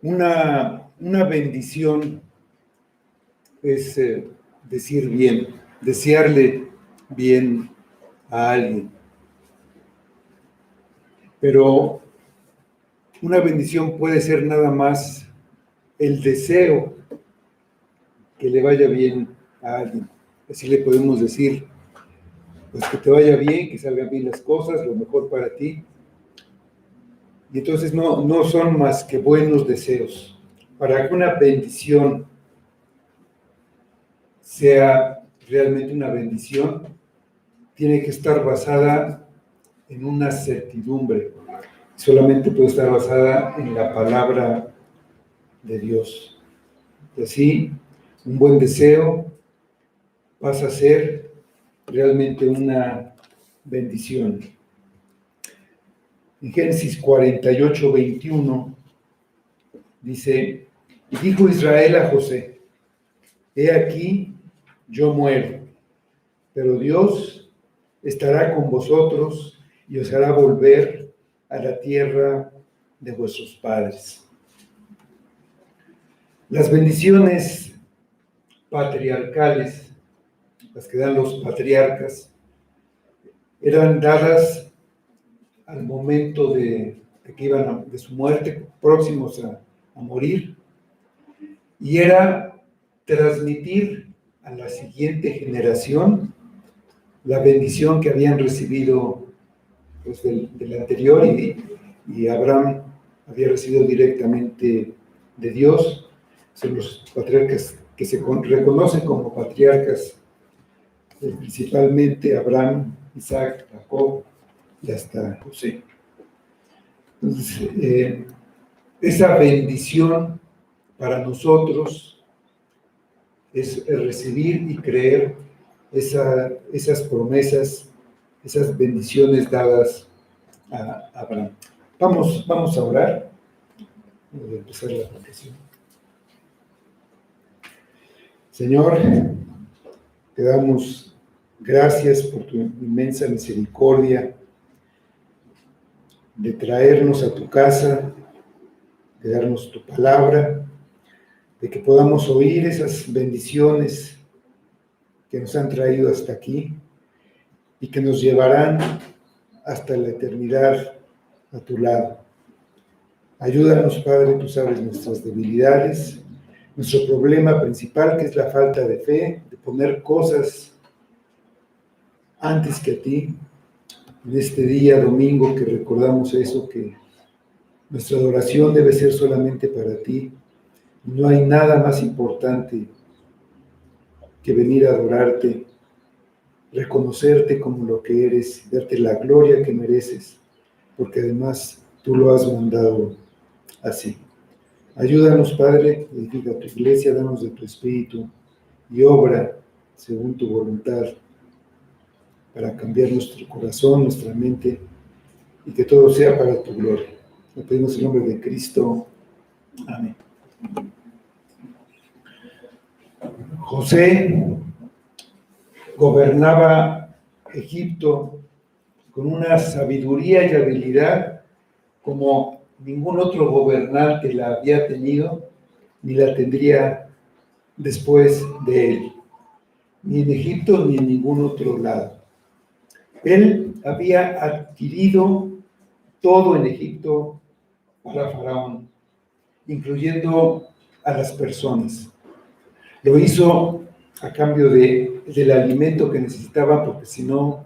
Una bendición es decir bien, desearle bien a alguien. Pero una bendición puede ser nada más el deseo que le vaya bien a alguien. Así le podemos decir, pues que te vaya bien, que salgan bien las cosas, lo mejor para ti. Y entonces no son más que buenos deseos. Para que una bendición sea realmente una bendición, tiene que estar basada en una certidumbre. Solamente puede estar basada en la palabra de Dios. Y así, un buen deseo pasa a ser realmente una bendición. En Génesis 48, 21, dice, y dijo Israel a José, he aquí, yo muero, pero Dios estará con vosotros y os hará volver a la tierra de vuestros padres. Las bendiciones patriarcales, las que dan los patriarcas, eran dadas al momento de que iban de su muerte, próximos a morir, y era transmitir a la siguiente generación la bendición que habían recibido pues, del anterior, y Abraham había recibido directamente de Dios. Son los patriarcas que se reconocen como patriarcas, principalmente Abraham, Isaac, Jacob y hasta José. Entonces, esa bendición para nosotros es recibir y creer esas promesas, esas bendiciones dadas a Abraham. Vamos a orar. Vamos a empezar la confesión. Señor, te damos gracias por tu inmensa misericordia de traernos a tu casa, de darnos tu palabra, de que podamos oír esas bendiciones que nos han traído hasta aquí y que nos llevarán hasta la eternidad a tu lado. Ayúdanos, Padre, tú sabes nuestras debilidades, nuestro problema principal, que es la falta de fe, de poner cosas antes que a ti. En este día, domingo, que recordamos eso, que nuestra adoración debe ser solamente para ti. No hay nada más importante que venir a adorarte, reconocerte como lo que eres, darte la gloria que mereces, porque además tú lo has mandado así. Ayúdanos, Padre, edifica tu iglesia, danos de tu espíritu y obra según tu voluntad para cambiar nuestro corazón, nuestra mente, y que todo sea para tu gloria. Lo pedimos en el nombre de Cristo. Amén. José gobernaba Egipto con una sabiduría y habilidad como ningún otro gobernante la había tenido, ni la tendría después de él, ni en Egipto ni en ningún otro lado. Él había adquirido todo en Egipto para Faraón, incluyendo a las personas. Lo hizo a cambio del alimento que necesitaban, porque si no,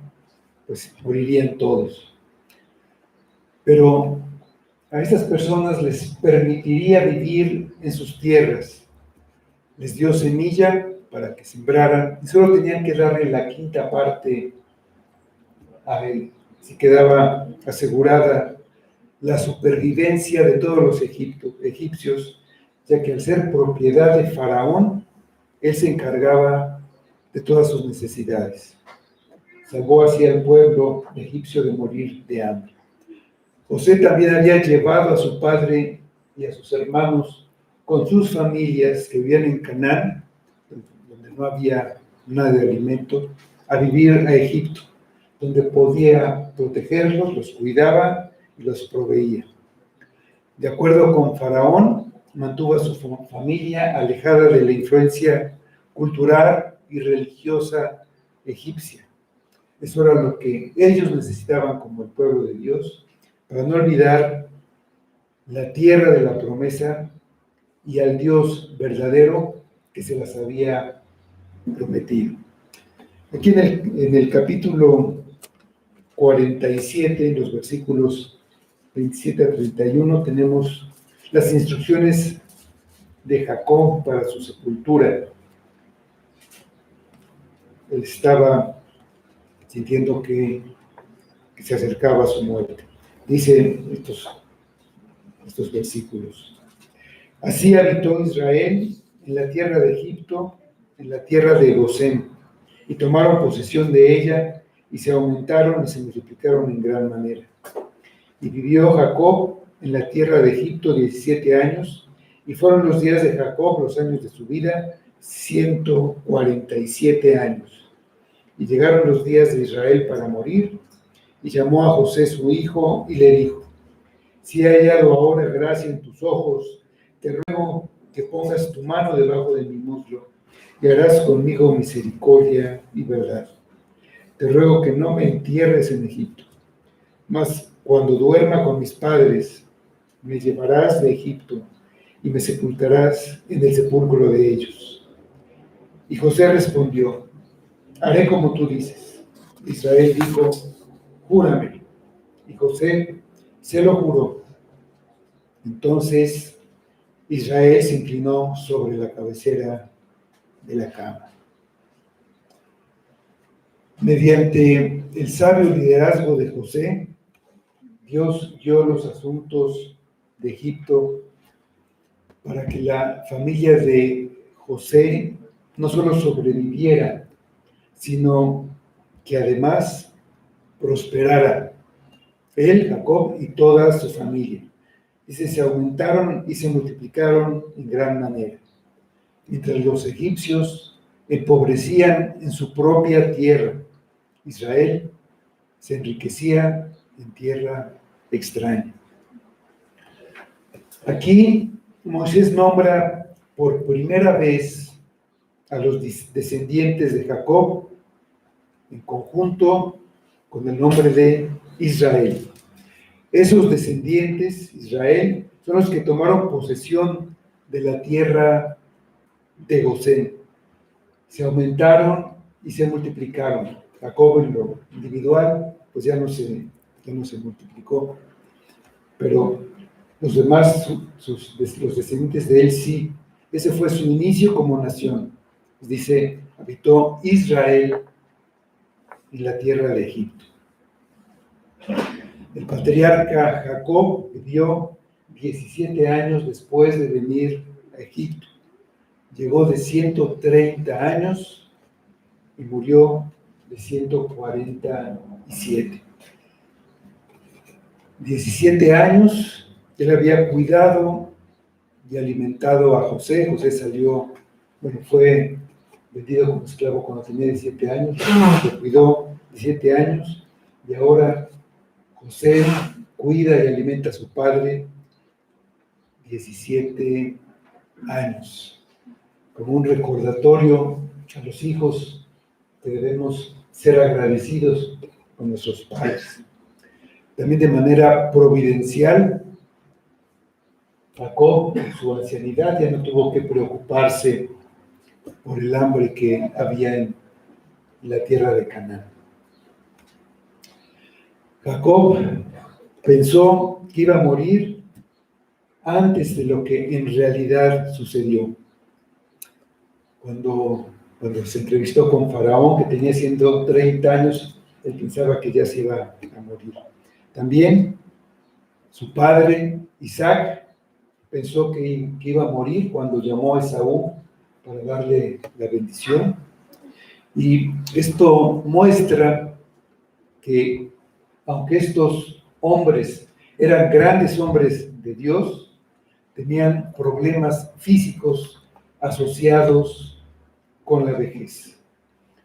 pues morirían todos. Pero a estas personas les permitiría vivir en sus tierras. Les dio semilla para que sembraran y solo tenían que darle la quinta parte a él. Así quedaba asegurada la supervivencia de todos los egipcios, ya que al ser propiedad de Faraón, él se encargaba de todas sus necesidades. Salvó así al pueblo egipcio de morir de hambre. José también había llevado a su padre y a sus hermanos con sus familias que vivían en Canaán, donde no había nada de alimento, a vivir a Egipto, donde podía protegerlos, los cuidaba y los proveía. De acuerdo con Faraón, mantuvo a su familia alejada de la influencia cultural y religiosa egipcia. Eso era lo que ellos necesitaban como el pueblo de Dios, para no olvidar la tierra de la promesa y al Dios verdadero que se las había prometido. Aquí en el capítulo 47, en los versículos 27 a 31, tenemos las instrucciones de Jacob para su sepultura. Él estaba sintiendo que se acercaba a su muerte. Dice estos versículos: así habitó Israel en la tierra de Egipto, en la tierra de Gosén, y tomaron posesión de ella, y se aumentaron y se multiplicaron en gran manera. Y vivió Jacob en la tierra de Egipto 17 años, y fueron los días de Jacob, los años de su vida, 147 años. Y llegaron los días de Israel para morir, y llamó a José su hijo, y le dijo: si he hallado ahora gracia en tus ojos, te ruego que pongas tu mano debajo de mi muslo, y harás conmigo misericordia y verdad. Te ruego que no me entierres en Egipto, mas cuando duerma con mis padres, me llevarás de Egipto y me sepultarás en el sepulcro de ellos. Y José respondió: haré como tú dices. Israel dijo: júrame. Y José se lo juró. Entonces Israel se inclinó sobre la cabecera de la cama. Mediante el sabio liderazgo de José, Dios guió los asuntos de Egipto para que la familia de José no solo sobreviviera, sino que además prosperara, él, Jacob y toda su familia. Dice, se aumentaron y se multiplicaron en gran manera, mientras los egipcios empobrecían en su propia tierra. Israel se enriquecía en tierra extraña. Aquí Moisés nombra por primera vez a los descendientes de Jacob en conjunto con el nombre de Israel. Esos descendientes, Israel, son los que tomaron posesión de la tierra de Gosén. Se aumentaron y se multiplicaron. Jacob en lo individual, pues ya no se multiplicó, pero los demás, los descendientes de él sí. Ese fue su inicio como nación. Dice, habitó Israel en la tierra de Egipto. El patriarca Jacob vivió 17 años después de venir a Egipto. Llegó de 130 años y murió de 147. 17 años, él había cuidado y alimentado a José. José salió, fue vendido como esclavo cuando tenía 17 años, lo cuidó 17 años, y ahora José cuida y alimenta a su padre 17 años, como un recordatorio a los hijos que debemos ser agradecidos con nuestros padres. También de manera providencial, Jacob en su ancianidad ya no tuvo que preocuparse por el hambre que había en la tierra de Canaán. Jacob pensó que iba a morir antes de lo que en realidad sucedió. Cuando se entrevistó con Faraón, que tenía 130 años, él pensaba que ya se iba a morir. También su padre, Isaac, pensó que iba a morir cuando llamó a Esaú para darle la bendición. Y esto muestra que, aunque estos hombres eran grandes hombres de Dios, tenían problemas físicos asociados con la vejez,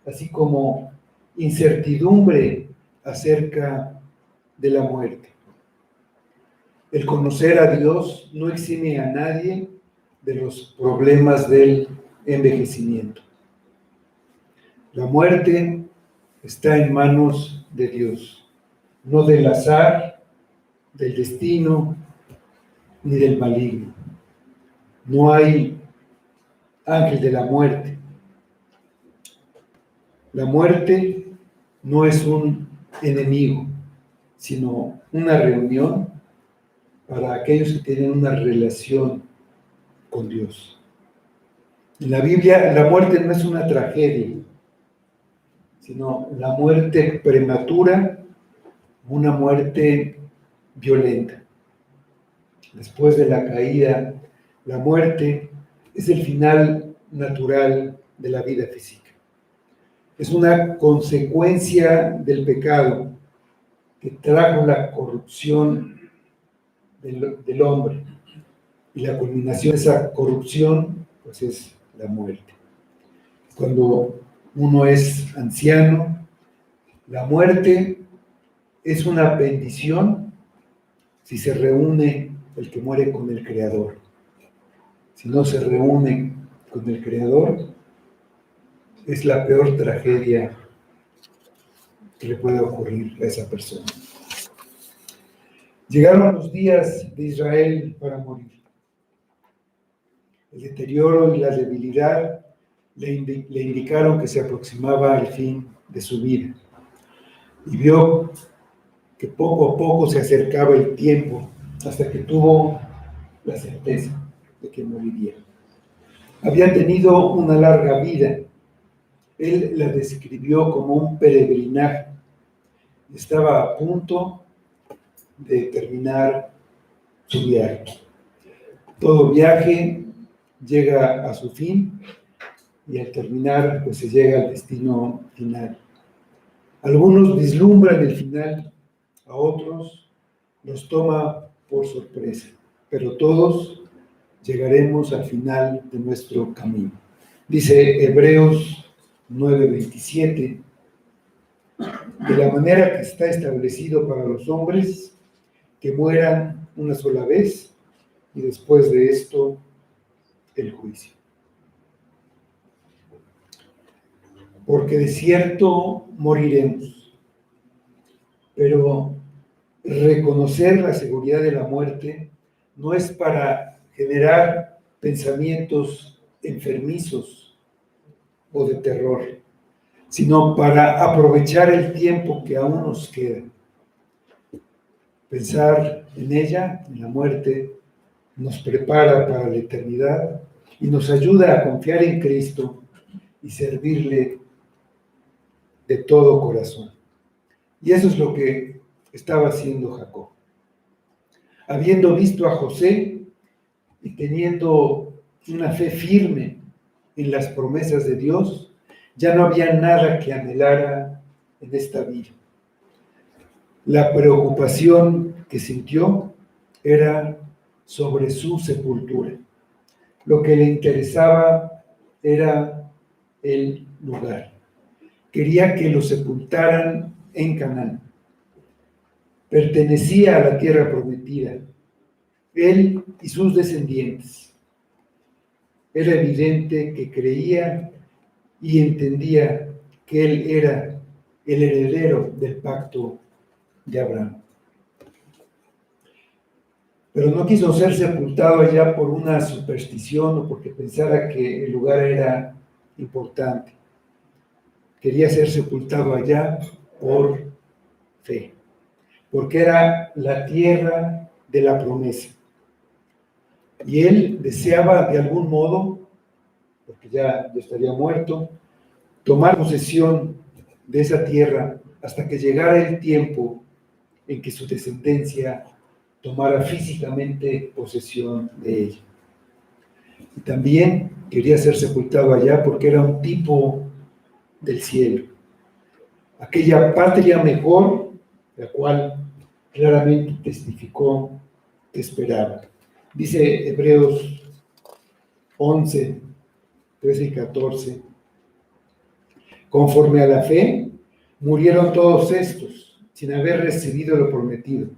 así como incertidumbre acerca de la muerte. El conocer a Dios no exime a nadie de los problemas del envejecimiento. La muerte está en manos de Dios, no del azar, del destino, ni del maligno. No hay ángel de la muerte. La muerte no es un enemigo, sino una reunión para aquellos que tienen una relación con Dios. En la Biblia, la muerte no es una tragedia, sino la muerte prematura, una muerte violenta. Después de la caída, la muerte es el final natural de la vida física. Es una consecuencia del pecado que trajo la corrupción del hombre. Y la culminación de esa corrupción, pues es la muerte. Cuando uno es anciano, la muerte es una bendición si se reúne el que muere con el Creador. Si no se reúne con el Creador, es la peor tragedia que le puede ocurrir a esa persona. Llegaron los días de Israel para morir. El deterioro y la debilidad le indicaron que se aproximaba el fin de su vida. Y vio que poco a poco se acercaba el tiempo hasta que tuvo la certeza de que moriría. Había tenido una larga vida. Él la describió como un peregrinaje. Estaba a punto de terminar su viaje. Todo viaje llega a su fin y al terminar, pues se llega al destino final. Algunos vislumbran el final, a otros los toma por sorpresa, pero todos llegaremos al final de nuestro camino. Dice Hebreos 9:27, de la manera que está establecido para los hombres, que mueran una sola vez y después de esto el juicio. Porque de cierto moriremos, pero reconocer la seguridad de la muerte no es para generar pensamientos enfermizos o de terror, sino para aprovechar el tiempo que aún nos queda. Pensar en ella, en la muerte, nos prepara para la eternidad y nos ayuda a confiar en Cristo y servirle de todo corazón. Y eso es lo que estaba haciendo Jacob. Habiendo visto a José y teniendo una fe firme en las promesas de Dios, ya no había nada que anhelara en esta vida. La preocupación que sintió era sobre su sepultura. Lo que le interesaba era el lugar. Quería que lo sepultaran en Canaán. Pertenecía a la tierra prometida, él y sus descendientes. Era evidente que creía y entendía que él era el heredero del pacto de Abraham. Pero no quiso ser sepultado allá por una superstición o porque pensara que el lugar era importante. Quería ser sepultado allá por fe, porque era la tierra de la promesa. Y él deseaba de algún modo, porque ya estaría muerto, tomar posesión de esa tierra hasta que llegara el tiempo en que su descendencia tomara físicamente posesión de ella. Y también quería ser sepultado allá porque era un tipo del cielo, aquella patria mejor, la cual claramente testificó que esperaba. Dice Hebreos 11, 13 y 14, conforme a la fe, murieron todos estos, sin haber recibido lo prometido,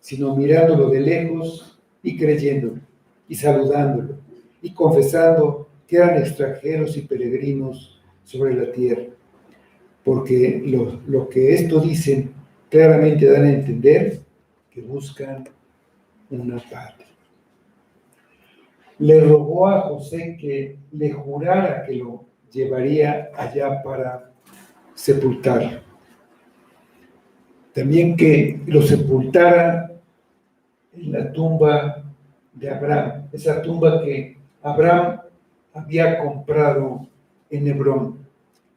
sino mirándolo de lejos y creyéndolo, y saludándolo, y confesando que eran extranjeros y peregrinos sobre la tierra, porque lo que esto dicen claramente dan a entender que buscan una patria. Le rogó a José que le jurara que lo llevaría allá para sepultarlo. También que lo sepultara en la tumba de Abraham, esa tumba que Abraham había comprado en Hebrón,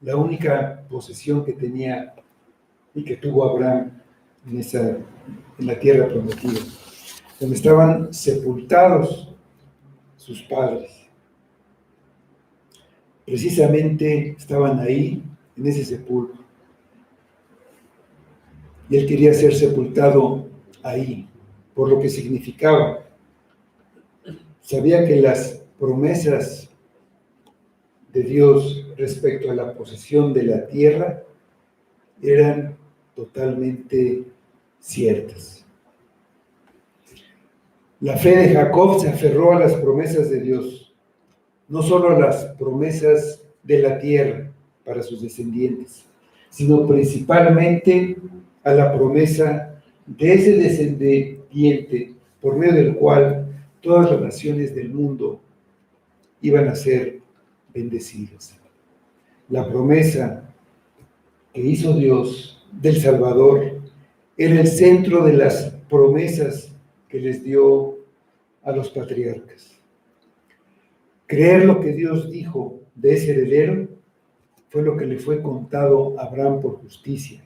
la única posesión que tenía y que tuvo Abraham en la tierra prometida, donde estaban sepultados sus padres. Precisamente estaban ahí, en ese sepulcro. Y él quería ser sepultado ahí, por lo que significaba. Sabía que las promesas de Dios respecto a la posesión de la tierra eran totalmente ciertas. La fe de Jacob se aferró a las promesas de Dios, no solo a las promesas de la tierra para sus descendientes, sino principalmente a la promesa de ese descendiente por medio del cual todas las naciones del mundo iban a ser bendecidas. La promesa que hizo Dios del Salvador era el centro de las promesas que les dio a los patriarcas. Creer lo que Dios dijo de ese heredero fue lo que le fue contado a Abraham por justicia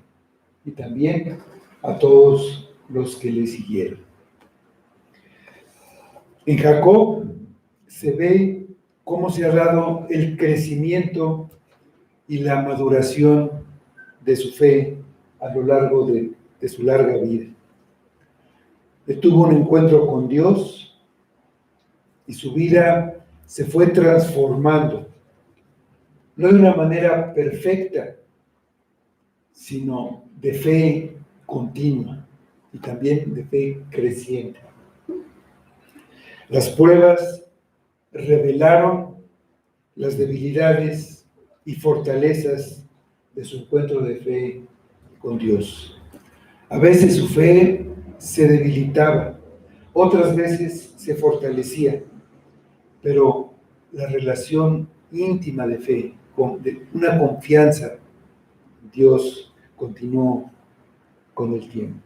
y también a todos los que le siguieron. En Jacob se ve cómo se ha dado el crecimiento y la maduración de su fe a lo largo de su larga vida. Él tuvo un encuentro con Dios y su vida se fue transformando, no de una manera perfecta, sino de fe continua y también de fe creciente. Las pruebas revelaron las debilidades y fortalezas de su encuentro de fe con Dios. A veces su fe se debilitaba, otras veces se fortalecía, pero la relación íntima de fe, una confianza en Dios, continuó con el tiempo.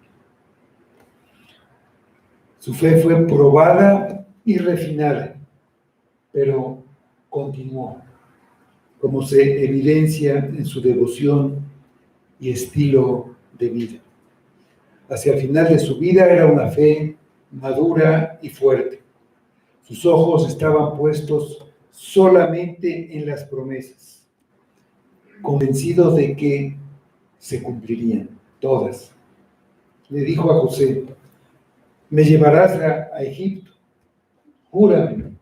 Su fe fue probada y refinada, pero continuó, como se evidencia en su devoción y estilo de vida. Hacia el final de su vida era una fe madura y fuerte. Sus ojos estaban puestos solamente en las promesas, convencidos de que se cumplirían todas. Le dijo a José: me llevarás a Egipto, júrame.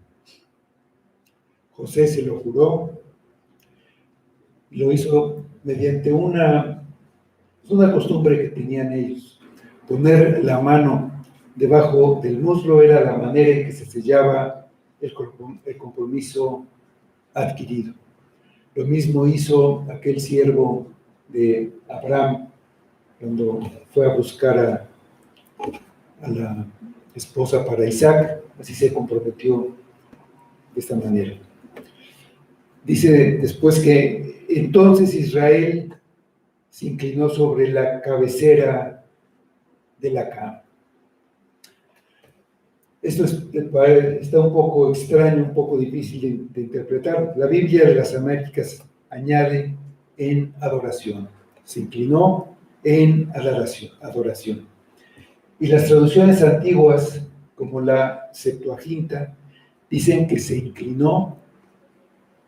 José se lo juró, y lo hizo mediante una costumbre que tenían ellos. Poner la mano debajo del muslo era la manera en que se sellaba el compromiso adquirido. Lo mismo hizo aquel siervo de Abraham cuando fue a buscar a la esposa para Isaac, así se comprometió de esta manera. Dice después que entonces Israel se inclinó sobre la cabecera de la cama. Esto está un poco extraño, un poco difícil de interpretar. La Biblia de las Américas añade en adoración. Se inclinó en adoración. Y las traducciones antiguas, como la Septuaginta, dicen que se inclinó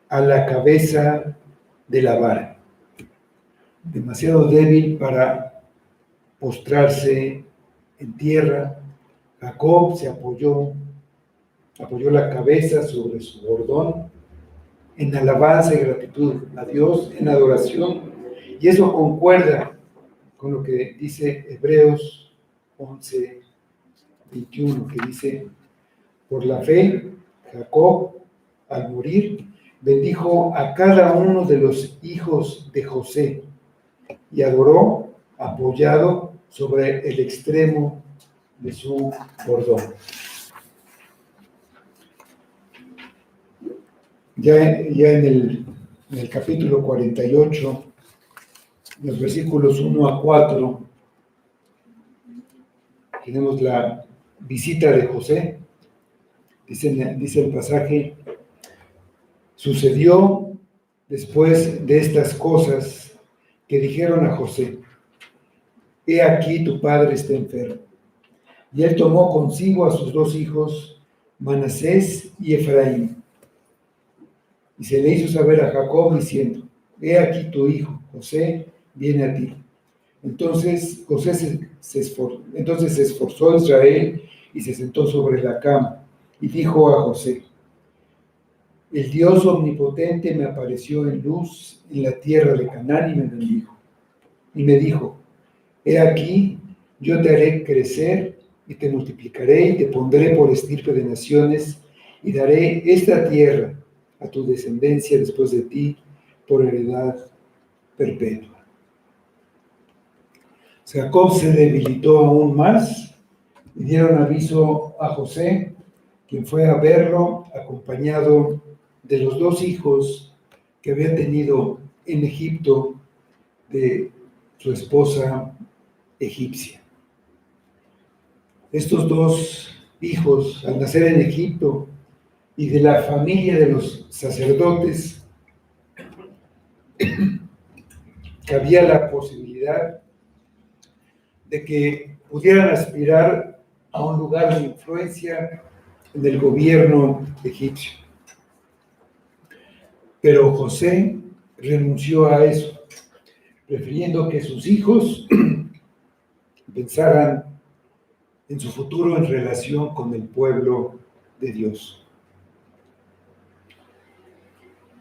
a la cabeza de la vara. Demasiado débil para postrarse en tierra, Jacob se apoyó la cabeza sobre su bordón en alabanza y gratitud a Dios, en adoración, y eso concuerda con lo que dice Hebreos 11:21, que dice: por la fe, Jacob, al morir, bendijo a cada uno de los hijos de José y adoró apoyado sobre el extremo de su bordón. Ya en el capítulo 48, los versículos 1 a 4, tenemos la visita de José. Dice el pasaje: sucedió después de estas cosas que dijeron a José: he aquí tu padre está enfermo. Y él tomó consigo a sus dos hijos, Manasés y Efraín, y se le hizo saber a Jacob diciendo: he aquí tu hijo, José, viene a ti. Entonces se esforzó Israel y se sentó sobre la cama y dijo a José: el Dios omnipotente me apareció en luz en la tierra de Canaán y me bendijo. Y me dijo: he aquí, yo te haré crecer y te multiplicaré y te pondré por estirpe de naciones y daré esta tierra a tu descendencia después de ti por heredad perpetua. Jacob se debilitó aún más y dieron aviso a José, quien fue a verlo acompañado de los dos hijos que había tenido en Egipto de su esposa egipcia. Estos dos hijos, al nacer en Egipto y de la familia de los sacerdotes, cabía la posibilidad de que pudieran aspirar a un lugar de influencia en el gobierno egipcio. Pero José renunció a eso, prefiriendo que sus hijos pensaran en su futuro en relación con el pueblo de Dios.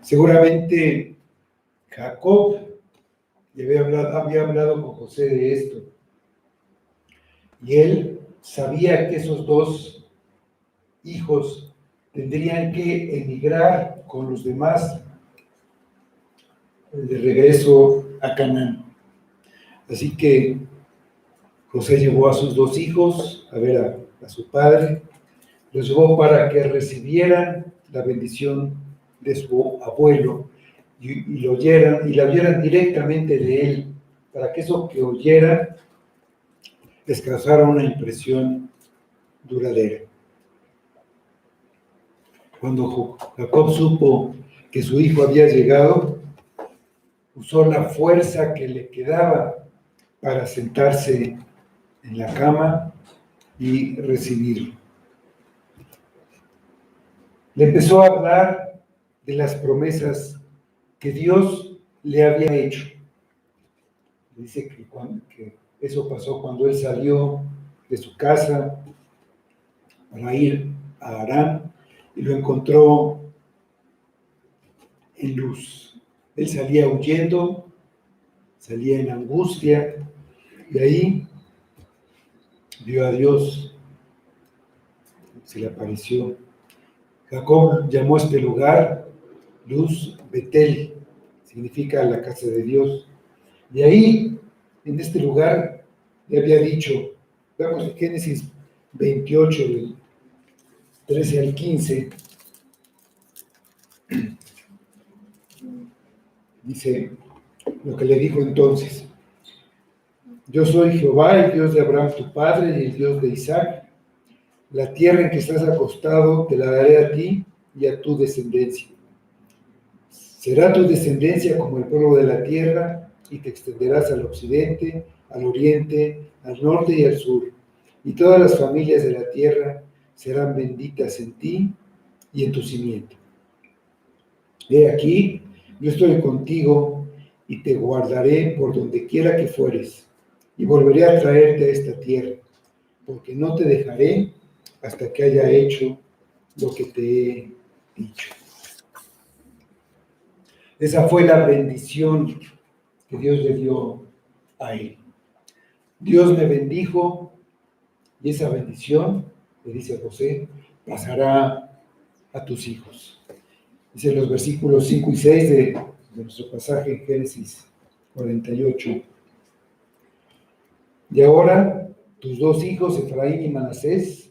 Seguramente Jacob había hablado con José de esto, y él sabía que esos dos hijos tendrían que emigrar con los demás de regreso a Canaán. Así que José llevó a sus dos hijos a ver a su padre, los llevó para que recibieran la bendición de su abuelo y la oyeran directamente de él, para que eso que oyeran les causara una impresión duradera. Cuando Jacob supo que su hijo había llegado, usó la fuerza que le quedaba para sentarse en la cama y recibirlo. Le empezó a hablar de las promesas que Dios le había hecho. Dice que eso pasó cuando él salió de su casa para ir a Harán y lo encontró en luz. Él salía huyendo, salía en angustia, y ahí vio a Dios, se le apareció. Jacob llamó a este lugar Luz Betel, significa la casa de Dios. Y ahí, en este lugar, le había dicho, vamos a Génesis 28, del 13 al 15, dice lo que le dijo entonces: yo soy Jehová, el Dios de Abraham tu padre y el Dios de Isaac. La tierra en que estás acostado te la daré a ti y a tu descendencia. Será tu descendencia como el polvo de la tierra, y te extenderás al occidente, al oriente, al norte y al sur. Y todas las familias de la tierra serán benditas en ti y en tu simiente. He aquí, yo estoy contigo y te guardaré por donde quiera que fueres, y volveré a traerte a esta tierra, porque no te dejaré hasta que haya hecho lo que te he dicho. Esa fue la bendición que Dios le dio a él. Dios me bendijo, y esa bendición, le dice a José, pasará a tus hijos. Dice los versículos 5 y 6 de nuestro pasaje en Génesis 48. Y ahora tus dos hijos, Efraín y Manasés,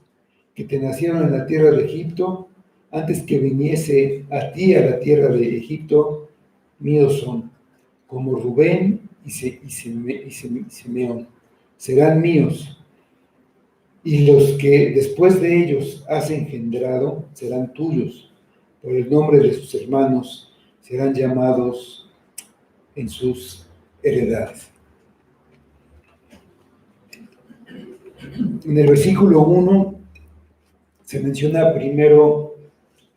que te nacieron en la tierra de Egipto, antes que viniese a ti a la tierra de Egipto, míos son, como Rubén y Simeón, serán míos. Y los que después de ellos has engendrado serán tuyos. Por el nombre de sus hermanos serán llamados en sus heredades. En el versículo 1 se menciona primero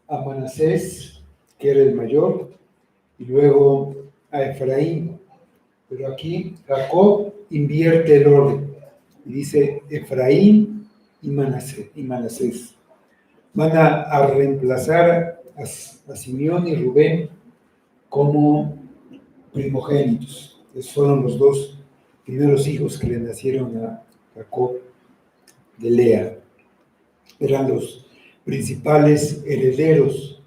a Manasés, que era el mayor, y luego a Efraín. Pero aquí Jacob invierte el orden y dice Efraín y Manasés. Van a reemplazar a Simeón y Rubén como primogénitos. Esos fueron los dos primeros hijos que le nacieron a Jacob de Lea. Eran los principales herederos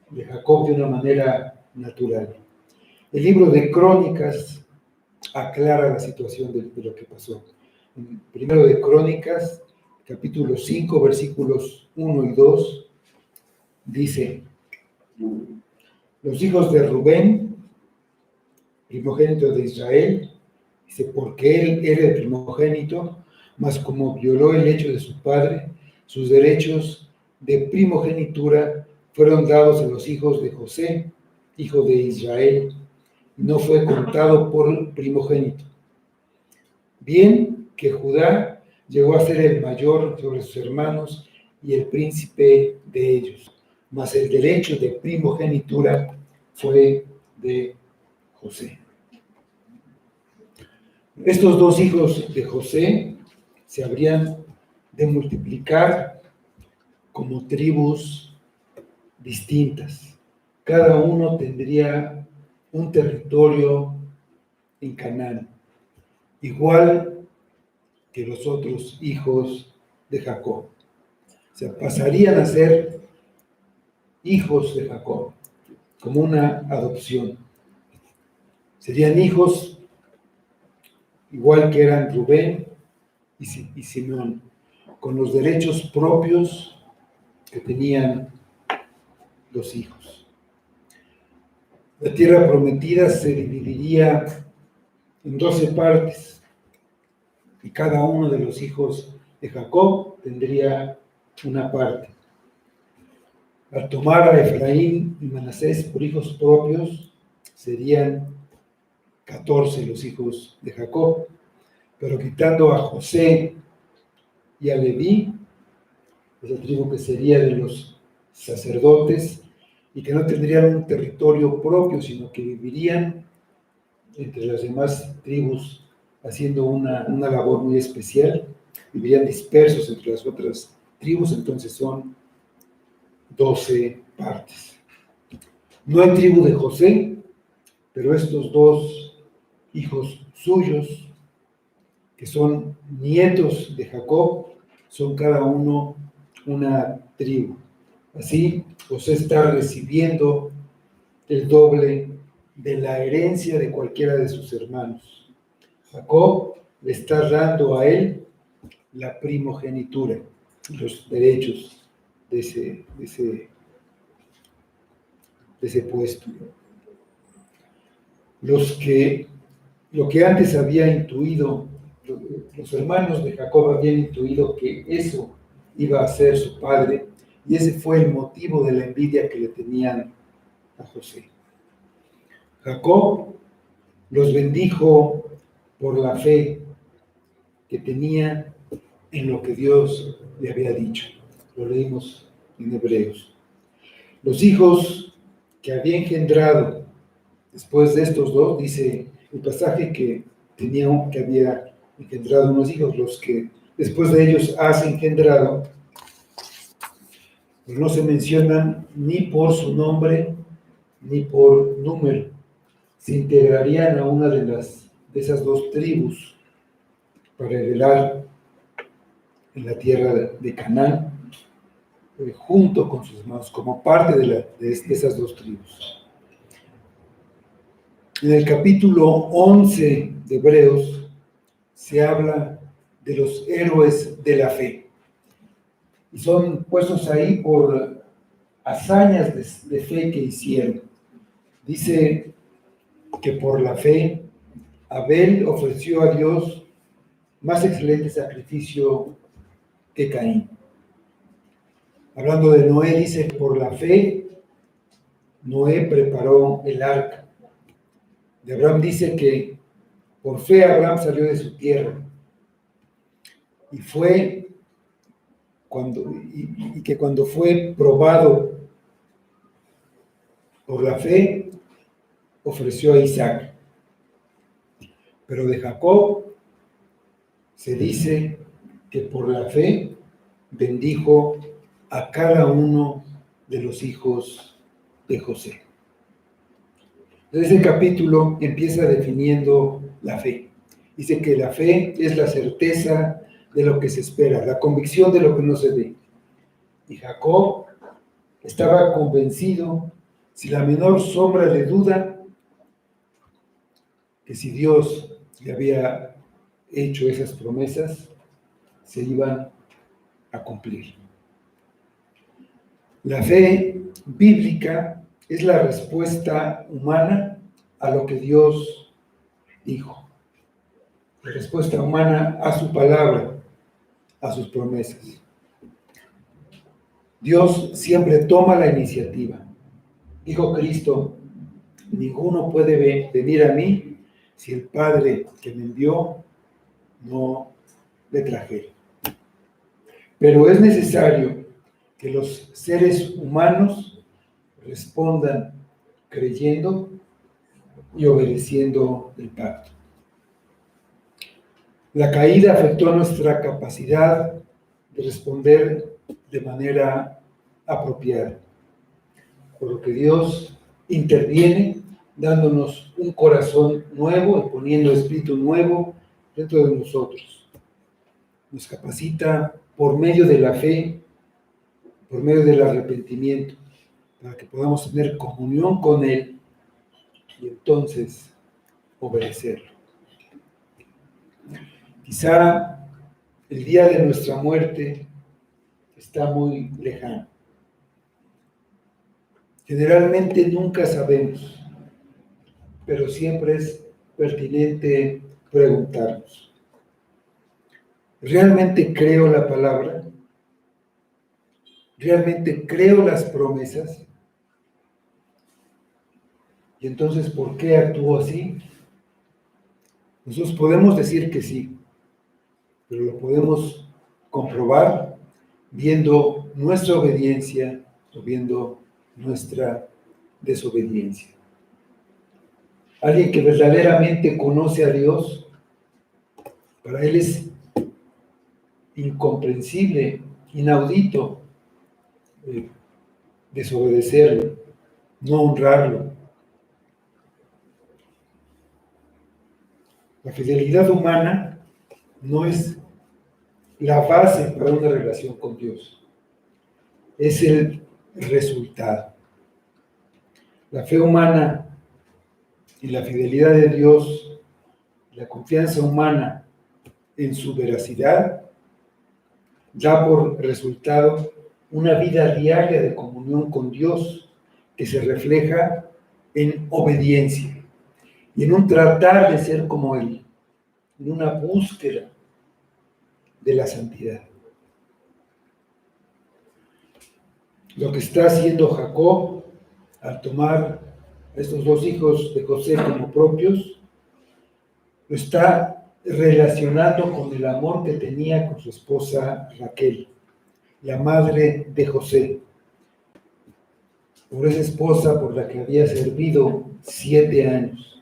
de Jacob de una manera natural. El libro de Crónicas aclara la situación de lo que pasó. En primero de Crónicas, capítulo 5, versículos 1 y 2, dice: los hijos de Rubén, primogénito de Israel, dice, porque él era el primogénito, mas como violó el hecho de su padre, sus derechos de primogenitura fueron dados a los hijos de José, hijo de Israel, y no fue contado por primogénito. Bien que Judá llegó a ser el mayor sobre sus hermanos y el príncipe de ellos, mas el derecho de primogenitura fue de José. Estos dos hijos de José se habrían de multiplicar como tribus distintas. Cada uno tendría un territorio en Canaán, igual que los otros hijos de Jacob. O sea, pasarían a ser hijos de Jacob, como una adopción. Serían hijos igual que eran Rubén y Simeón, con los derechos propios que tenían los hijos. La tierra prometida se dividiría en 12 partes, y cada uno de los hijos de Jacob tendría una parte. Al tomar a Efraín y Manasés por hijos propios, serían 14 los hijos de Jacob, pero quitando a José y a Leví, esa tribu que sería de los sacerdotes y que no tendrían un territorio propio, sino que vivirían entre las demás tribus haciendo una labor muy especial, vivirían dispersos entre las otras tribus, entonces son 12 partes. No hay tribu de José, pero estos dos hijos suyos, que son nietos de Jacob, son cada uno una tribu. Así, José está recibiendo el doble de la herencia de cualquiera de sus hermanos. Jacob le está dando a él la primogenitura, los derechos de ese puesto. Lo que antes había intuido, los hermanos de Jacob habían intuido que eso iba a ser su padre, y ese fue el motivo de la envidia que le tenían a José. Jacob los bendijo por la fe que tenía en lo que Dios le había dicho. Lo leímos en Hebreos. Los hijos que había engendrado después de estos dos, dice el pasaje que había engendrado unos hijos, los que después de ellos has engendrado, pues no se mencionan ni por su nombre ni por número. Se integrarían a una de esas dos tribus para heredar en la tierra de Canaán, junto con sus hermanos, como parte de esas dos tribus. En el capítulo 11 de Hebreos se habla de los héroes de la fe. Y son puestos ahí por hazañas de fe que hicieron. Dice que por la fe Abel ofreció a Dios más excelente sacrificio que Caín. Hablando de Noé, dice, por la fe Noé preparó el arca. De Abraham dice que por fe Abraham salió de su tierra y que cuando fue probado por la fe, ofreció a Isaac. Pero de Jacob se dice que por la fe bendijo a cada uno de los hijos de José. Entonces el capítulo empieza definiendo la fe. Dice que la fe es la certeza de lo que se espera, la convicción de lo que no se ve. Y Jacob estaba convencido, sin la menor sombra de duda, que si Dios le había hecho esas promesas, se iban a cumplir. La fe bíblica es la respuesta humana a lo que Dios dijo. La respuesta humana a su palabra, a sus promesas. Dios siempre toma la iniciativa. Dijo Cristo, ninguno puede venir a mí si el Padre que me envió no le trajera. Pero es necesario que los seres humanos respondan creyendo y obedeciendo el pacto. La caída afectó nuestra capacidad de responder de manera apropiada, por lo que Dios interviene dándonos un corazón nuevo y poniendo espíritu nuevo dentro de nosotros. Nos capacita por medio de la fe, por medio del arrepentimiento, para que podamos tener comunión con Él y entonces obedecerlo. Quizá el día de nuestra muerte está muy lejano. Generalmente nunca sabemos, pero siempre es pertinente preguntarnos: ¿realmente creo la palabra? ¿Realmente creo las promesas? Y entonces, ¿por qué actúo así? Nosotros podemos decir que sí, pero lo podemos comprobar viendo nuestra obediencia o viendo nuestra desobediencia. Alguien que verdaderamente conoce a Dios, para él es incomprensible, inaudito, desobedecerlo, no honrarlo. La fidelidad humana no es la base para una relación con Dios, es el resultado. La fe humana y la fidelidad de Dios, la confianza humana en su veracidad, da por resultado una vida diaria de comunión con Dios que se refleja en obediencia y en un tratar de ser como Él, en una búsqueda de la santidad. Lo que está haciendo Jacob al tomar a estos dos hijos de José como propios, lo está relacionando con el amor que tenía con su esposa Raquel, la madre de José, por esa esposa por la que había servido 7 años.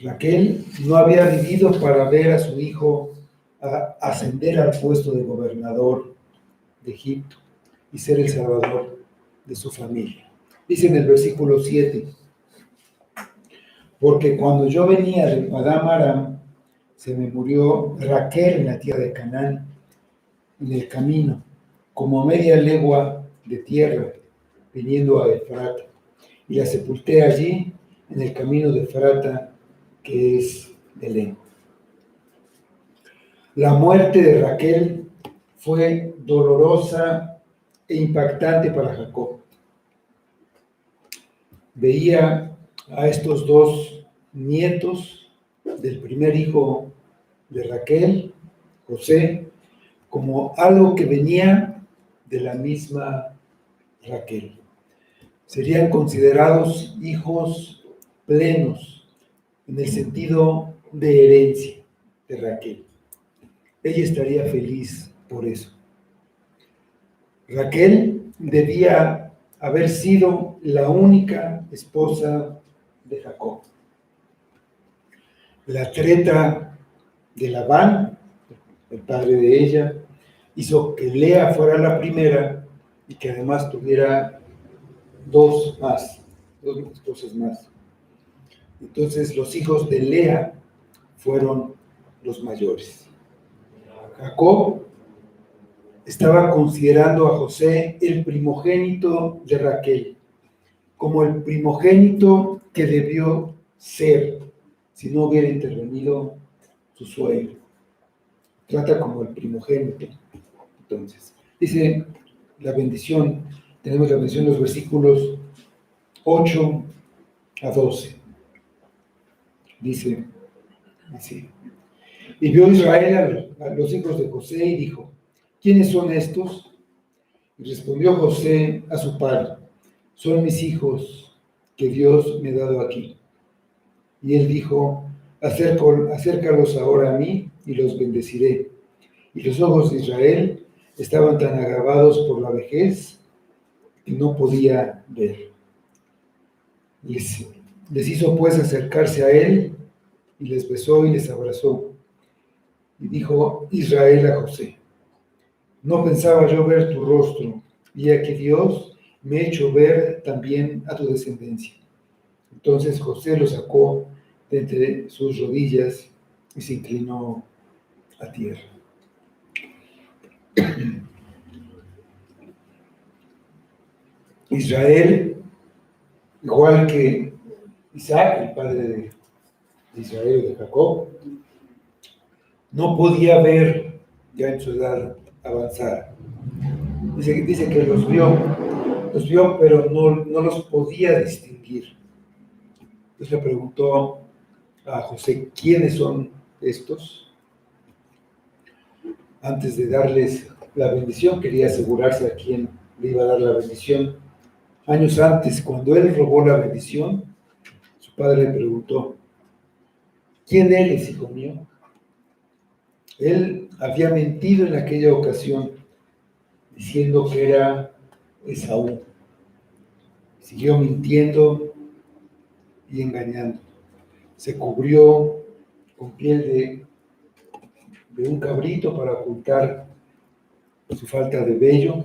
Raquel no había vivido para ver a su hijo ascender al puesto de gobernador de Egipto y ser el salvador de su familia. Dice en el versículo 7, porque cuando yo venía de Padán Aram, se me murió Raquel en la tierra de Canaán, en el camino, como a media legua de tierra, viniendo a Efrata, y la sepulté allí, en el camino de Efrata, que es Belén. La muerte de Raquel fue dolorosa e impactante para Jacob. Veía a estos dos nietos del primer hijo de Raquel, José, como algo que venía de la misma Raquel. Serían considerados hijos plenos en el sentido de herencia de Raquel. Ella estaría feliz por eso. Raquel debía haber sido la única esposa de Jacob. La treta de Labán, el padre de ella, hizo que Lea fuera la primera y que además tuviera dos esposas más. Entonces los hijos de Lea fueron los mayores. Jacob estaba considerando a José el primogénito de Raquel, como el primogénito que debió ser si no hubiera intervenido su suegro. Trata como el primogénito. Entonces, dice la bendición, tenemos la bendición en los versículos 8 a 12. Dice así. Y vio Israel a los hijos de José y dijo, ¿quiénes son estos? Y respondió José a su padre, son mis hijos que Dios me ha dado aquí. Y él dijo, acércalos ahora a mí y los bendeciré. Y los ojos de Israel estaban tan agravados por la vejez que no podía ver. Les hizo pues acercarse a él y les besó y les abrazó. Y dijo Israel a José, no pensaba yo ver tu rostro, y aquí Dios me ha hecho ver también a tu descendencia. Entonces José lo sacó de entre sus rodillas y se inclinó a tierra. Israel, igual que Isaac, el padre de Israel o de Jacob, no podía ver ya en su edad avanzada. Dice que los vio, pero no los podía distinguir. Entonces le preguntó a José, ¿quiénes son estos? Antes de darles la bendición, quería asegurarse a quién le iba a dar la bendición. Años antes, cuando él robó la bendición, su padre le preguntó, ¿quién eres, hijo mío? Él había mentido en aquella ocasión, diciendo que era Esaú. Siguió mintiendo y engañando. Se cubrió con piel de un cabrito para ocultar su falta de vello.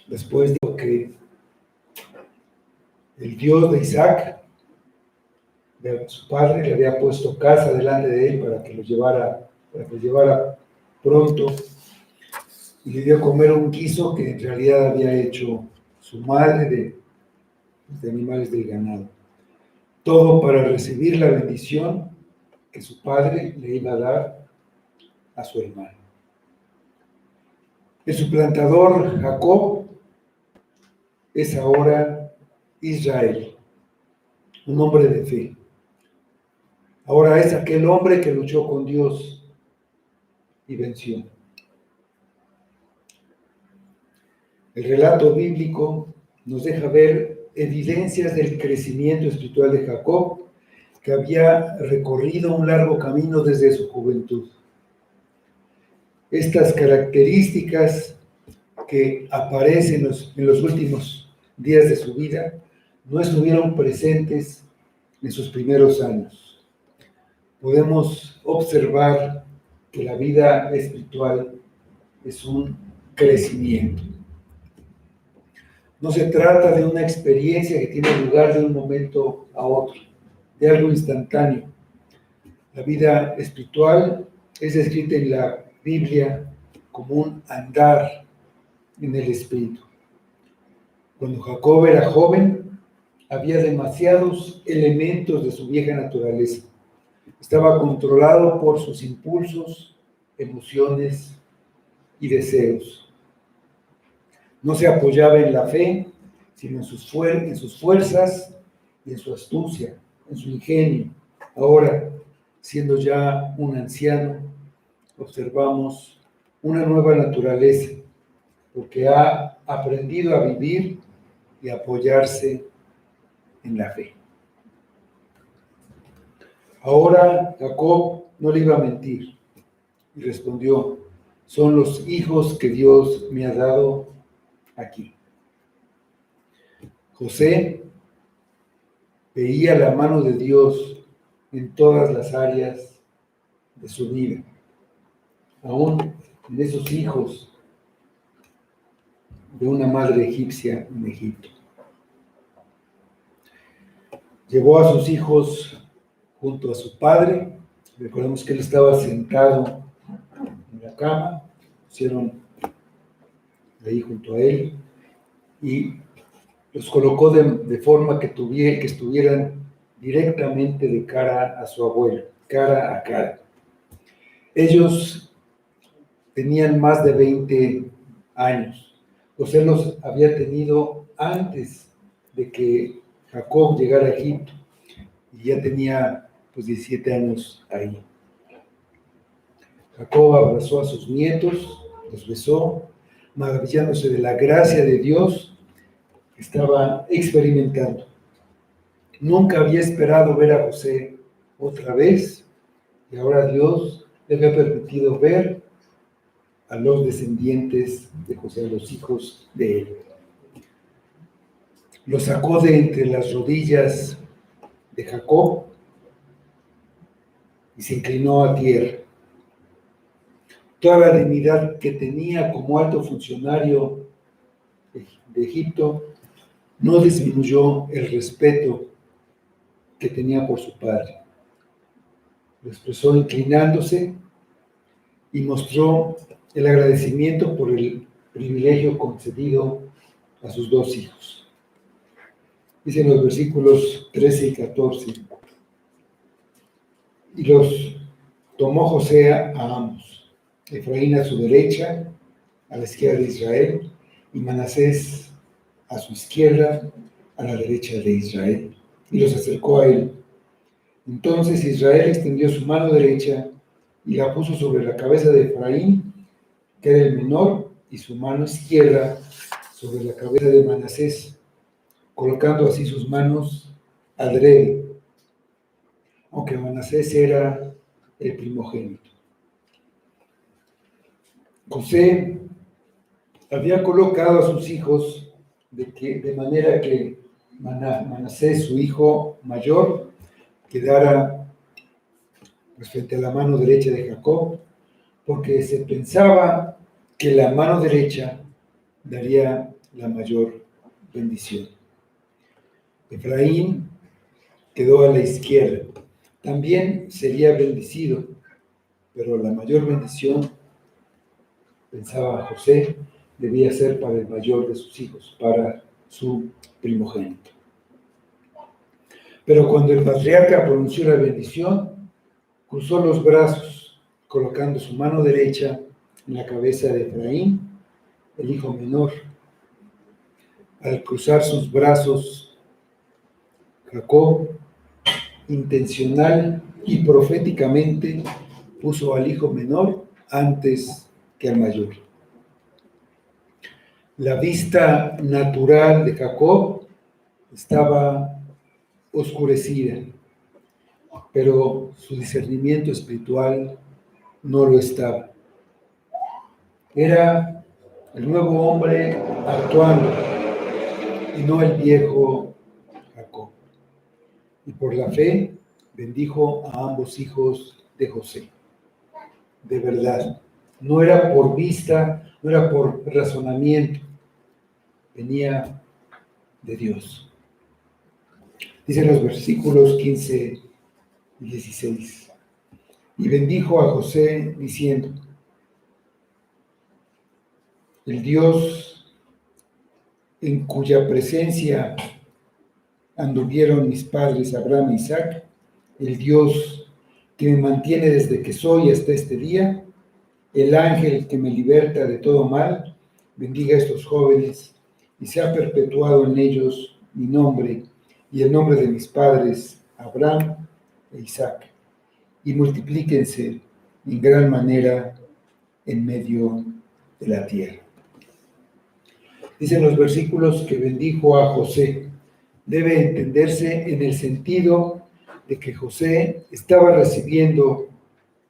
Después dijo que el Dios de Isaac, de su padre, le había puesto casa delante de él para que lo llevara pronto, y le dio a comer un guiso que en realidad había hecho su madre de animales del ganado. Todo para recibir la bendición que su padre le iba a dar a su hermano. El suplantador Jacob es ahora Israel, un hombre de fe. Ahora es aquel hombre que luchó con Dios y venció. El relato bíblico nos deja ver evidencias del crecimiento espiritual de Jacob, que había recorrido un largo camino desde su juventud. Estas características que aparecen en los últimos días de su vida no estuvieron presentes en sus primeros años. Podemos observar que la vida espiritual es un crecimiento. No se trata de una experiencia que tiene lugar de un momento a otro, de algo instantáneo. La vida espiritual es descrita en la Biblia como un andar en el espíritu. Cuando Jacob era joven, había demasiados elementos de su vieja naturaleza. Estaba controlado por sus impulsos, emociones y deseos. No se apoyaba en la fe, sino en sus fuerzas y en su astucia, en su ingenio. Ahora, siendo ya un anciano, observamos una nueva naturaleza, porque ha aprendido a vivir y apoyarse en la fe. Ahora Jacob no le iba a mentir y respondió: son los hijos que Dios me ha dado aquí. José veía la mano de Dios en todas las áreas de su vida, aún en esos hijos de una madre egipcia en Egipto. Llevó a sus hijos junto a su padre. Recordemos que él estaba sentado en la cama, pusieron ahí junto a él y los colocó de forma que estuvieran directamente de cara a su abuelo, cara a cara. Ellos tenían más de 20 años. José los había tenido antes de que Jacob llegara a Egipto y ya tenía pues 17 años ahí. Jacob abrazó a sus nietos, los besó, maravillándose de la gracia de Dios que estaba experimentando. Nunca había esperado ver a José otra vez y ahora Dios le había permitido ver a los descendientes de José, a los hijos de él. Lo sacó de entre las rodillas de Jacob y se inclinó a tierra. Toda la dignidad que tenía como alto funcionario de Egipto no disminuyó el respeto que tenía por su padre. Lo expresó inclinándose y mostró el agradecimiento por el privilegio concedido a sus dos hijos. Dicen los versículos 13 y 14. Y los tomó José a ambos, Efraín a su derecha, a la izquierda de Israel, y Manasés a su izquierda, a la derecha de Israel, y los acercó a él. Entonces Israel extendió su mano derecha y la puso sobre la cabeza de Efraín, que era el menor, y su mano izquierda sobre la cabeza de Manasés, colocando así sus manos adrede, aunque Manasés era el primogénito. José había colocado a sus hijos de manera que Manasés, su hijo mayor, quedara pues, frente a la mano derecha de Jacob, porque se pensaba que la mano derecha daría la mayor bendición. Efraín quedó a la izquierda. También sería bendecido, pero la mayor bendición, pensaba José, debía ser para el mayor de sus hijos, para su primogénito. Pero cuando el patriarca pronunció la bendición, cruzó los brazos, colocando su mano derecha en la cabeza de Efraín, el hijo menor. Al cruzar sus brazos, Jacob, intencional y proféticamente, puso al hijo menor antes que al mayor. La vista natural de Jacob estaba oscurecida, pero su discernimiento espiritual no lo estaba. Era el nuevo hombre actuando y no el viejo Jacob. Y por la fe bendijo a ambos hijos de José. De verdad, no era por vista, no era por razonamiento, venía de Dios. Dicen los versículos 15 y 16. Y bendijo a José diciendo: el Dios en cuya presencia anduvieron mis padres Abraham e Isaac, el Dios que me mantiene desde que soy hasta este día, el ángel que me liberta de todo mal, bendiga a estos jóvenes y sea perpetuado en ellos mi nombre y el nombre de mis padres Abraham e Isaac, y multiplíquense en gran manera en medio de la tierra. Dicen los versículos que bendijo a José. Debe entenderse en el sentido de que José estaba recibiendo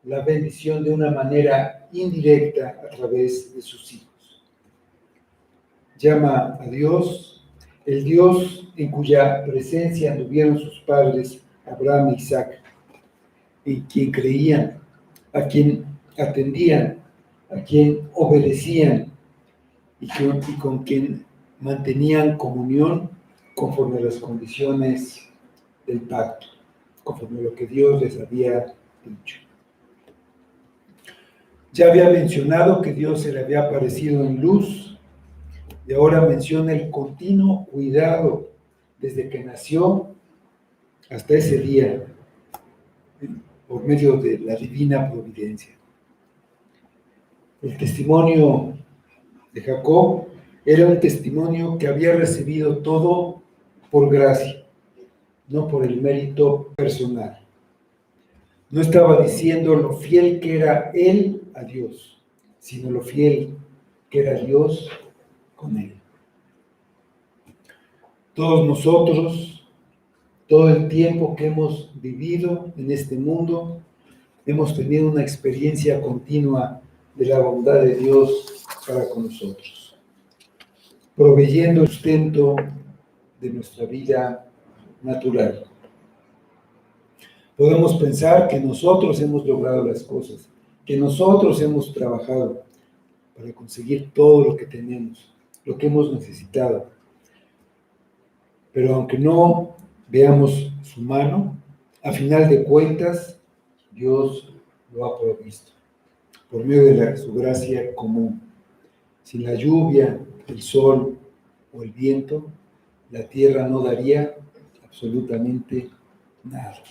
la bendición de una manera indirecta a través de sus hijos. Llama a Dios, el Dios en cuya presencia anduvieron sus padres Abraham e Isaac, en quien creían, a quien atendían, a quien obedecían y con quien mantenían comunión conforme a las condiciones del pacto, conforme a lo que Dios les había dicho. Ya había mencionado que Dios se le había aparecido en luz y ahora menciona el continuo cuidado desde que nació hasta ese día por medio de la divina providencia. El testimonio de Jacob era un testimonio que había recibido todo por gracia, no por el mérito personal. No estaba diciendo lo fiel que era él a Dios, sino lo fiel que era Dios con él. Todos nosotros, todo el tiempo que hemos vivido en este mundo, hemos tenido una experiencia continua de la bondad de Dios para con nosotros, proveyendo el sustento de nuestra vida natural. Podemos pensar que nosotros hemos logrado las cosas, que nosotros hemos trabajado para conseguir todo lo que tenemos, lo que hemos necesitado. Pero aunque no veamos su mano, a final de cuentas, Dios lo ha provisto por medio de su gracia común. Sin la lluvia, el sol o el viento, la tierra no daría absolutamente nada.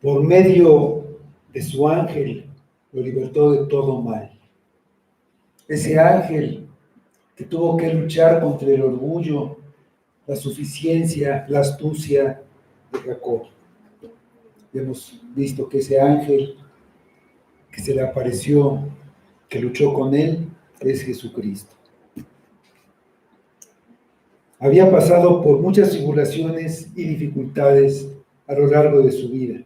Por medio de su ángel, lo libertó de todo mal. Ese ángel que tuvo que luchar contra el orgullo, la suficiencia, la astucia de Jacob. Hemos visto que ese ángel que se le apareció, que luchó con él, es Jesucristo. Había pasado por muchas tribulaciones y dificultades a lo largo de su vida,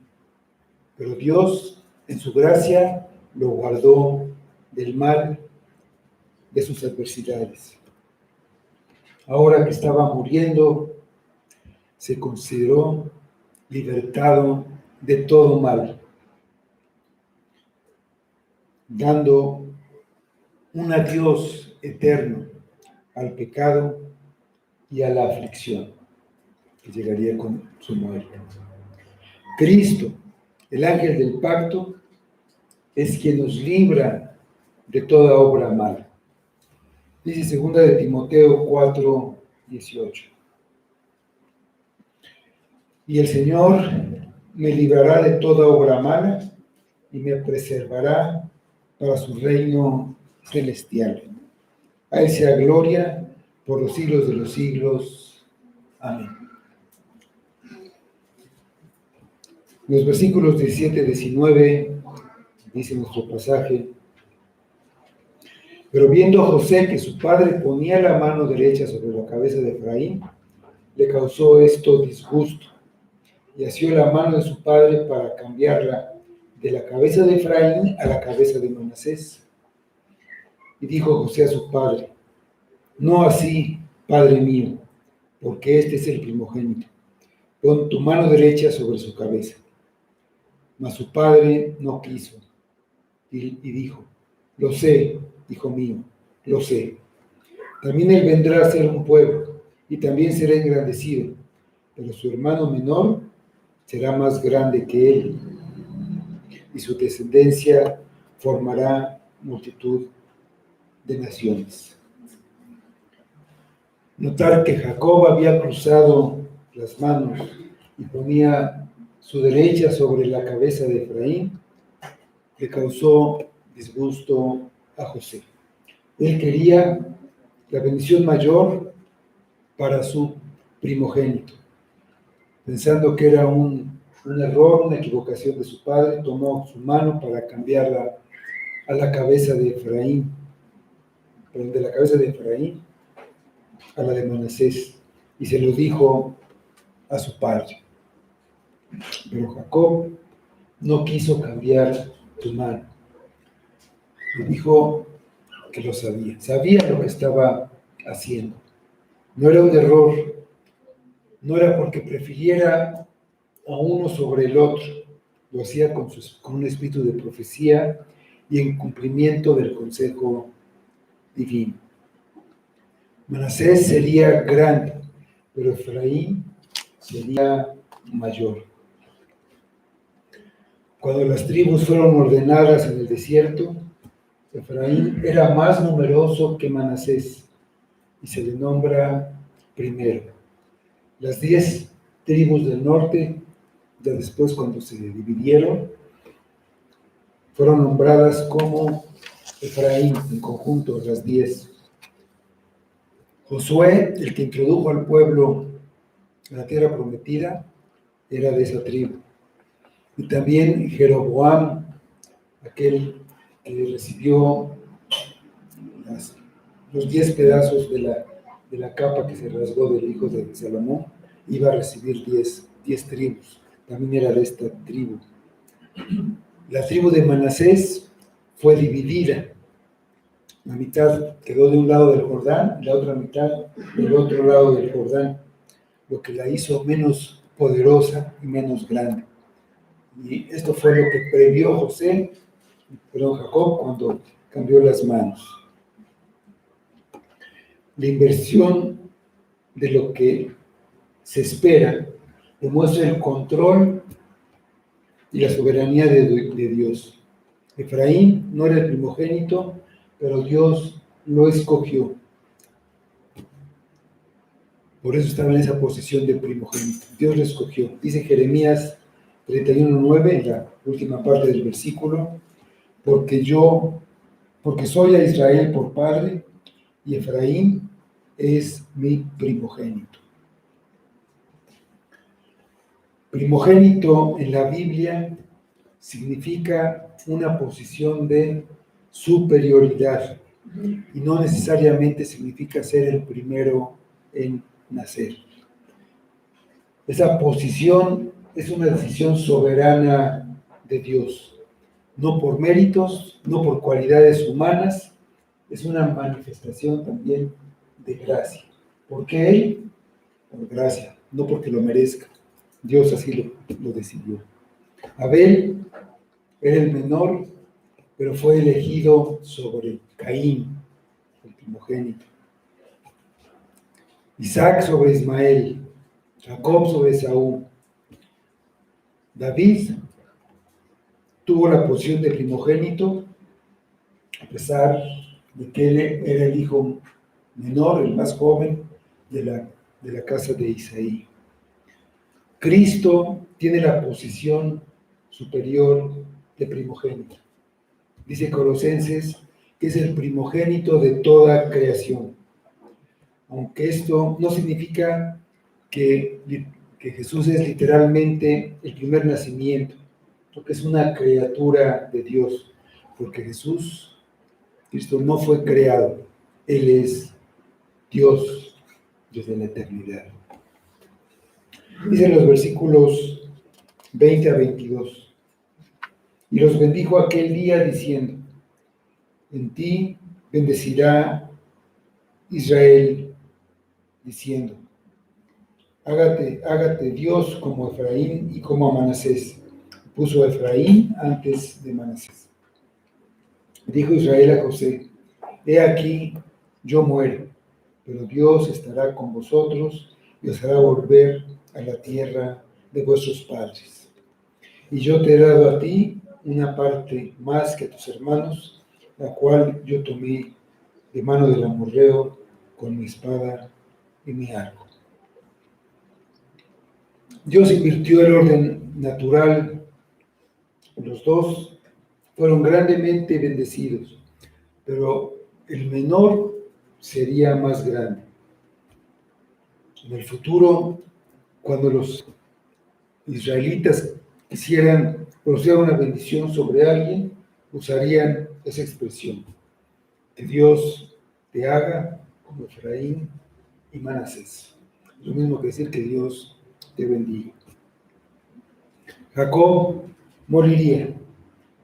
pero Dios, en su gracia, lo guardó del mal de sus adversidades. Ahora que estaba muriendo, se consideró libertado de todo mal, dando un adiós eterno al pecado y a la aflicción que llegaría con su muerte. Cristo, el ángel del pacto, es quien nos libra de toda obra mala. Dice 2 de Timoteo 4:18. Y el Señor me librará de toda obra mala y me preservará para su reino celestial. A Él sea gloria por los siglos de los siglos. Amén. Los versículos 17 y 19 dice nuestro pasaje: pero viendo José que su padre ponía la mano derecha sobre la cabeza de Efraín, le causó esto disgusto, y asió la mano de su padre para cambiarla de la cabeza de Efraín a la cabeza de Manasés. Y dijo José a su padre: no así, padre mío, porque este es el primogénito. Pon tu mano derecha sobre su cabeza. Mas su padre no quiso, y dijo: lo sé, hijo mío, lo sé. También él vendrá a ser un pueblo, y también será engrandecido, pero su hermano menor será más grande que él, y su descendencia formará multitud de naciones. Notar que Jacob había cruzado las manos y ponía su derecha sobre la cabeza de Efraín le causó disgusto a José. Él quería la bendición mayor para su primogénito. Pensando que era un error, una equivocación de su padre, tomó su mano para cambiarla a la cabeza de Efraín, perdón, de la cabeza de Efraín a la de Manasés, y se lo dijo a su padre. Pero Jacob no quiso cambiar su mano. Le dijo que lo sabía lo que estaba haciendo. No era un error, no era porque prefiriera a uno sobre el otro, lo hacía con un espíritu de profecía y en cumplimiento del consejo divino. Manasés sería grande, pero Efraín sería mayor. Cuando las tribus fueron ordenadas en el desierto, Efraín era más numeroso que Manasés y se le nombra primero. Las 10 tribus del norte, ya después cuando se dividieron, fueron nombradas como Efraín, en conjunto, las 10. Josué, el que introdujo al pueblo a la tierra prometida, era de esa tribu. Y también Jeroboam, aquel que recibió los 10 pedazos de la capa que se rasgó del hijo de Salomón, iba a recibir 10 tribus. También era de esta tribu. La tribu de Manasés fue dividida. La mitad quedó de un lado del Jordán y la otra mitad del otro lado del Jordán, lo que la hizo menos poderosa y menos grande. Y esto fue lo que previó Jacob cuando cambió las manos. La inversión de lo que se espera demuestra el control y la soberanía de Dios. Efraín no era el primogénito, pero Dios lo escogió. Por eso estaba en esa posición de primogénito. Dios lo escogió. Dice Jeremías 31:9, en la última parte del versículo, porque soy a Israel por padre, y Efraín es mi primogénito. Primogénito en la Biblia significa una posición de superioridad y no necesariamente significa ser el primero en nacer. Esa posición es una decisión soberana de Dios, no por méritos, no por cualidades humanas, es una manifestación también de gracia. ¿Por qué Él? Por gracia, no porque lo merezca. Dios así lo decidió. Abel era el menor, pero fue elegido sobre Caín, el primogénito. Isaac sobre Ismael, Jacob sobre Esaú. David tuvo la posición de primogénito, a pesar de que él era el hijo menor, el más joven de la casa de Isaí. Cristo tiene la posición superior de primogénito. Dice Colosenses que es el primogénito de toda creación. Aunque esto no significa que Jesús es literalmente el primer nacimiento, porque es una criatura de Dios, porque Cristo no fue creado, Él es Dios desde la eternidad. Dice los versículos 20 a 22. Y los bendijo aquel día diciendo: en ti bendecirá Israel, diciendo: hágate Dios como Efraín y como a Manasés. Puso a Efraín antes de Manasés. Dijo Israel a José: he aquí, yo muero, pero Dios estará con vosotros y os hará volver a la tierra de vuestros padres. Y yo te he dado a ti una parte más que a tus hermanos, la cual yo tomé de mano del amorreo con mi espada y mi arco. Dios invirtió el orden natural. Los dos fueron grandemente bendecidos, pero el menor sería más grande. En el futuro, cuando los israelitas quisieran pronunciar una bendición sobre alguien, usarían esa expresión: que Dios te haga como Efraín y Manasés. Lo mismo que decir que Dios te bendiga. Jacob moriría,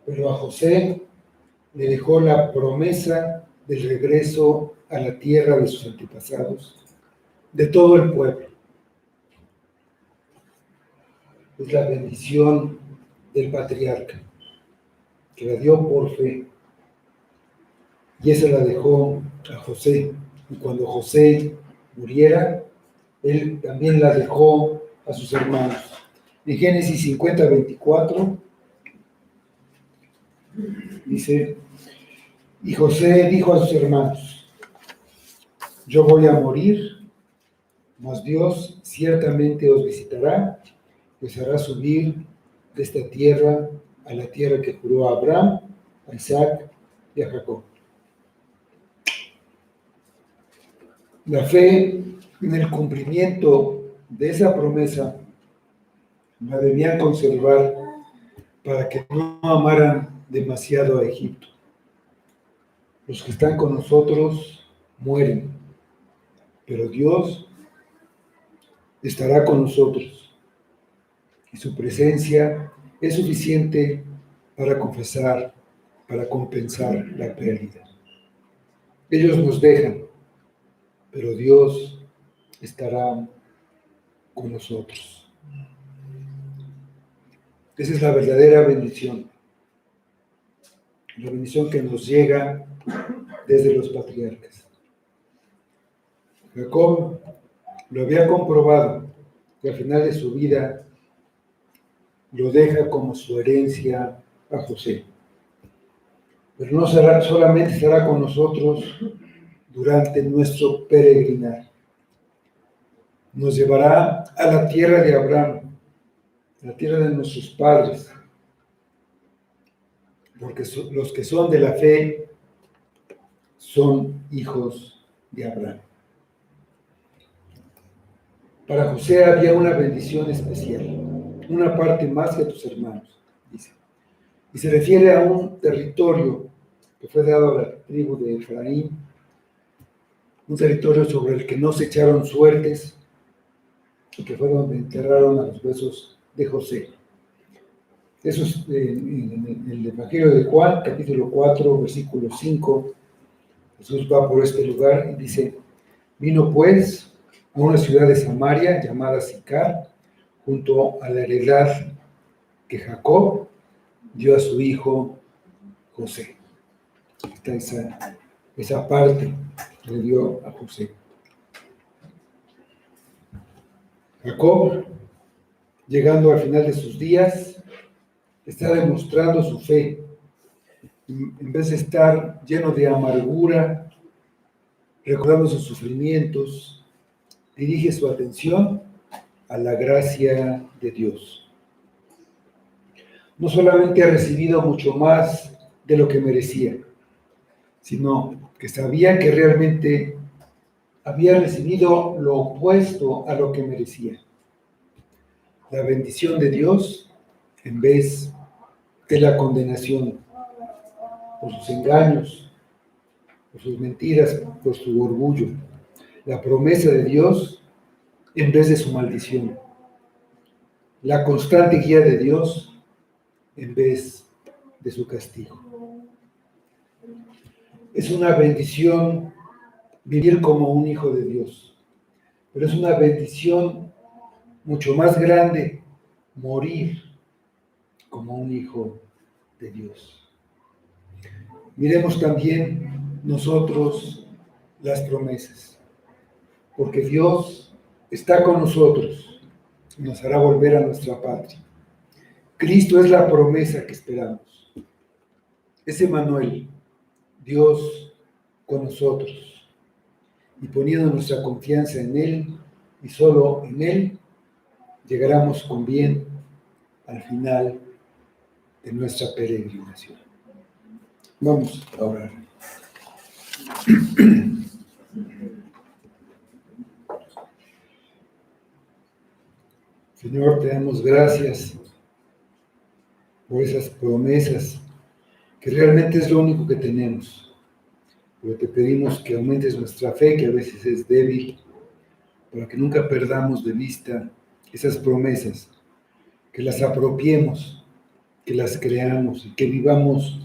pero a José le dejó la promesa del regreso a la tierra de sus antepasados, de todo el pueblo. Es la bendición del patriarca, que la dio por fe, y esa la dejó a José. Y cuando José muriera, él también la dejó a sus hermanos. En Génesis 50:24 dice: y José dijo a sus hermanos: yo voy a morir, mas Dios ciertamente os visitará y os hará subir de esta tierra a la tierra que juró a Abraham, a Isaac y a Jacob. La fe en el cumplimiento de esa promesa la debían conservar para que no amaran demasiado a Egipto. Los que están con nosotros mueren, pero Dios estará con nosotros y su presencia es suficiente para compensar la pérdida. Ellos nos dejan, pero Dios estará con nosotros. Esa es la verdadera bendición, la bendición que nos llega desde los patriarcas. Jacob lo había comprobado, y al final de su vida lo deja como su herencia a José. Pero no solamente estará con nosotros durante nuestro peregrinar. Nos llevará a la tierra de Abraham, la tierra de nuestros padres, porque los que son de la fe son hijos de Abraham. Para José había una bendición especial, una parte más que a tus hermanos, dice. Y se refiere a un territorio que fue dado a la tribu de Efraín, un territorio sobre el que no se echaron suertes, y que fue donde enterraron a los huesos de José. Eso es en el Evangelio de Juan, capítulo 4, versículo 5. Jesús va por este lugar y dice: vino pues a una ciudad de Samaria llamada Sicar, junto a la heredad que Jacob dio a su hijo José. Está esa parte que le dio a José. Jacob, llegando al final de sus días, está demostrando su fe. En vez de estar lleno de amargura, recordando sus sufrimientos, dirige su atención a la gracia de Dios. No solamente ha recibido mucho más de lo que merecía, sino que sabía que realmente había recibido lo opuesto a lo que merecía. La bendición de Dios en vez de la condenación por sus engaños, por sus mentiras, por su orgullo. La promesa de Dios en vez de su maldición. La constante guía de Dios en vez de su castigo. Es una bendición vivir como un hijo de Dios, pero es una bendición mucho más grande morir como un hijo de Dios. Miremos también nosotros las promesas, porque Dios está con nosotros y nos hará volver a nuestra patria. Cristo es la promesa que esperamos. Es Emmanuel, Dios con nosotros, y poniendo nuestra confianza en Él y solo en Él, llegaremos con bien al final de nuestra peregrinación. Vamos a orar. Señor, te damos gracias por esas promesas, que realmente es lo único que tenemos. Pero te pedimos que aumentes nuestra fe, que a veces es débil, para que nunca perdamos de vista esas promesas, que las apropiemos, que las creamos y que vivamos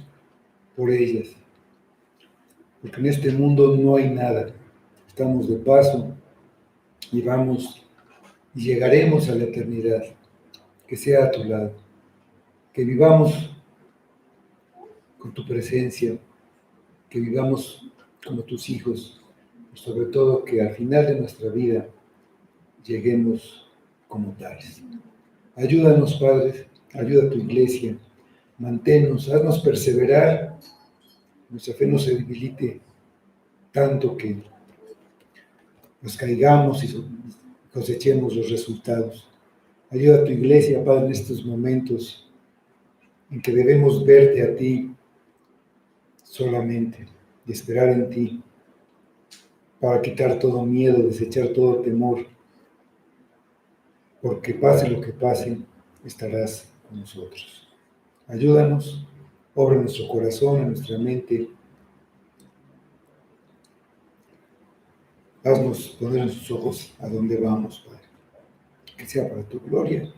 por ellas. Porque en este mundo no hay nada. Estamos de paso y vamos y llegaremos a la eternidad. Que sea a tu lado. Que vivamos con tu presencia, que vivamos como tus hijos, y sobre todo que al final de nuestra vida lleguemos como tales. Ayúdanos, Padre, ayuda a tu iglesia, manténnos, haznos perseverar, nuestra fe no se debilite tanto que nos caigamos y cosechemos los resultados. Ayuda a tu iglesia, Padre, en estos momentos en que debemos verte a ti solamente y esperar en ti para quitar todo miedo, desechar todo temor, porque pase lo que pase, estarás con nosotros. Ayúdanos, obra en nuestro corazón, en nuestra mente. Haznos poner nuestros ojos a dónde vamos, Padre. Que sea para tu gloria